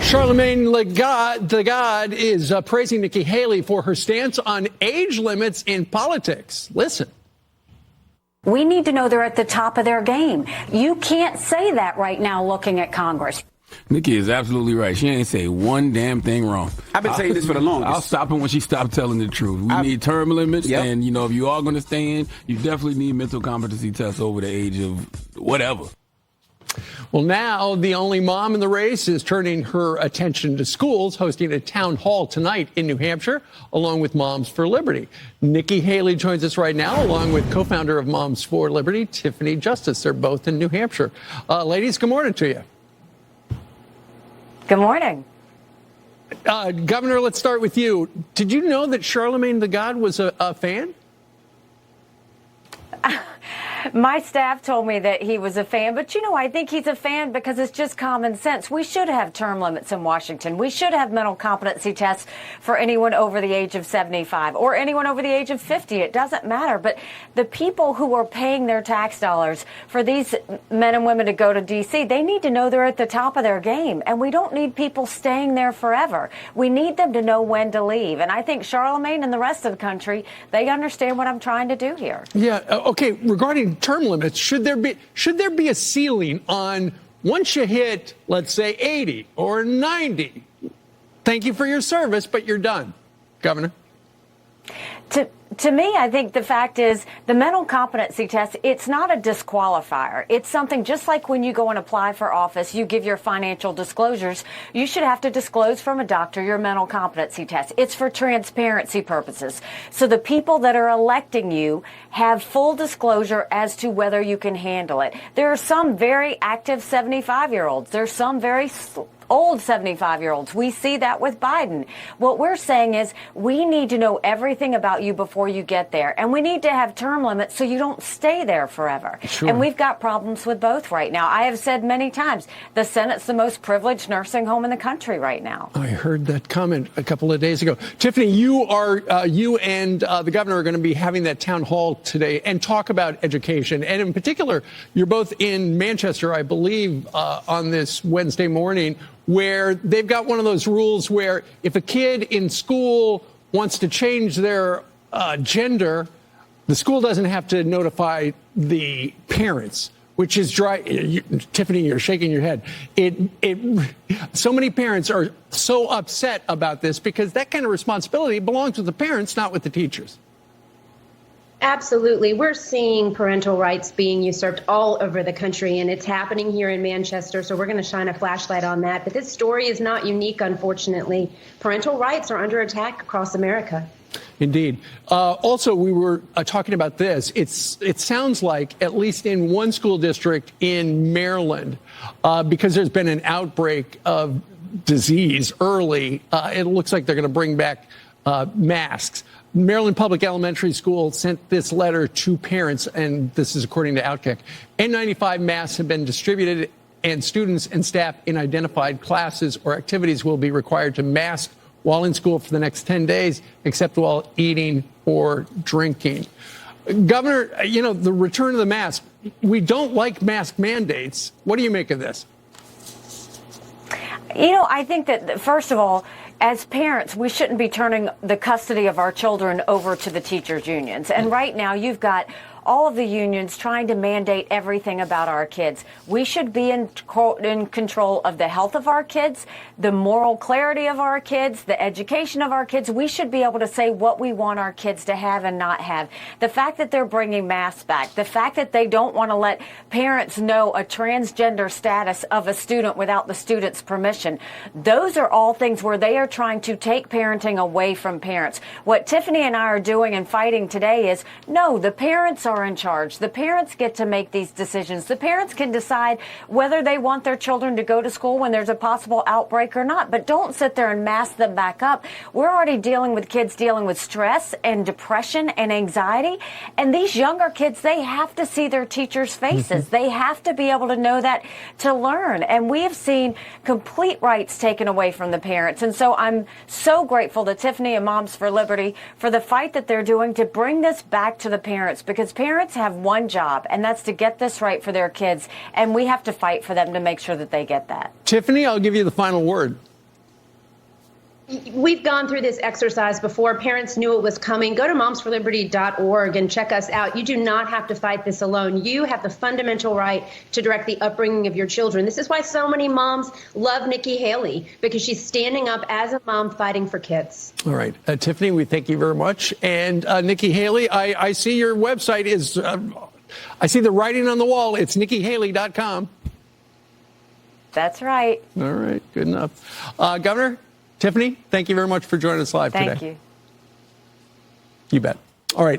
Charlemagne the God is praising Nikki Haley for her stance on age limits in politics. Listen. We need to know they're at the top of their game. You can't say that right now looking at Congress. Nikki is absolutely right. She ain't say one damn thing wrong. I've been saying this for the longest. I'll stop her when she stopped telling the truth. We need term limits, and, you know, if you are going to stand, you definitely need mental competency tests over the age of whatever. Well, now the only mom in the race is turning her attention to schools, hosting a town hall tonight in New Hampshire, along with Moms for Liberty. Nikki Haley joins us right now, along with co-founder of Moms for Liberty, Tiffany Justice. They're both in New Hampshire. Ladies, good morning to you. Good morning. Governor, let's start with you. Did you know that Charlemagne the God was a fan? My staff told me that he was a fan, but, you know, I think he's a fan because it's just common sense. We should have term limits in Washington. We should have mental competency tests for anyone over the age of 75 or anyone over the age of 50. It doesn't matter. But the people who are paying their tax dollars for these men and women to go to D.C., they need to know they're at the top of their game. And we don't need people staying there forever. We need them to know when to leave. And I think Charlemagne and the rest of the country, they understand what I'm trying to do here. Yeah. Okay. Regarding term limits, should there be a ceiling on once you hit, let's say, 80 or 90? Thank you for your service, but you're done, Governor. To me, I think the fact is the mental competency test, it's not a disqualifier. It's something just like when you go and apply for office, you give your financial disclosures. You should have to disclose from a doctor your mental competency test. It's for transparency purposes. So the people that are electing you have full disclosure as to whether you can handle it. There are some very active 75-year-olds. There's some very old 75-year-olds. We see that with Biden. What we're saying is we need to know everything about you before you get there. And we need to have term limits so you don't stay there forever. Sure. And we've got problems with both right now. I have said many times, the Senate's the most privileged nursing home in the country right now. I heard that comment a couple of days ago. Tiffany, you and the governor are going to be having that town hall today and talk about education. And in particular, you're both in Manchester, I believe, on this Wednesday morning, where they've got one of those rules where if a kid in school wants to change their gender, the school doesn't have to notify the parents, which is Tiffany, you're shaking your head. So many parents are so upset about this because that kind of responsibility belongs with the parents, not with the teachers. Absolutely. We're seeing parental rights being usurped all over the country, and it's happening here in Manchester, so we're going to shine a flashlight on that. But this story is not unique, unfortunately. Parental rights are under attack across America. Indeed. Also, we were talking about this. It sounds like, at least in one school district in Maryland, because there's been an outbreak of disease early, it looks like they're going to bring back masks. Maryland Public Elementary School sent this letter to parents, and this is according to Outkick. N95 masks have been distributed, and students and staff in identified classes or activities will be required to mask while in school for the next 10 days, except while eating or drinking. Governor, you know, the return of the mask, we don't like mask mandates. What do you make of this? You know, I think that, first of all, as parents, we shouldn't be turning the custody of our children over to the teachers' unions. And right now, you've got all of the unions trying to mandate everything about our kids. We should be in control of the health of our kids, the moral clarity of our kids, the education of our kids. We should be able to say what we want our kids to have and not have. The fact that they're bringing masks back, the fact that they don't want to let parents know a transgender status of a student without the student's permission, those are all things where they are trying to take parenting away from parents. What Tiffany and I are doing and fighting today is, no, the parents are in charge. The parents get to make these decisions. The parents can decide whether they want their children to go to school when there's a possible outbreak or not, but don't sit there and mask them back up. We're already dealing with kids dealing with stress and depression and anxiety, and these younger kids, they have to see their teachers' faces. They have to be able to know that to learn, and we have seen complete rights taken away from the parents, and so I'm so grateful to Tiffany and Moms for Liberty for the fight that they're doing to bring this back to the parents, because parents have one job, and that's to get this right for their kids, and we have to fight for them to make sure that they get that. Tiffany, I'll give you the final word. We've gone through this exercise before. Parents knew it was coming. Go to momsforliberty.org and check us out. You do not have to fight this alone. You have the fundamental right to direct the upbringing of your children. This is why so many moms love Nikki Haley, because she's standing up as a mom fighting for kids. All right. Tiffany, we thank you very much. And Nikki Haley, I see your website is, I see the writing on the wall. It's NikkiHaley.com. That's right. All right. Good enough. Governor, Tiffany, thank you very much for joining us live today. Thank you. You bet. All right.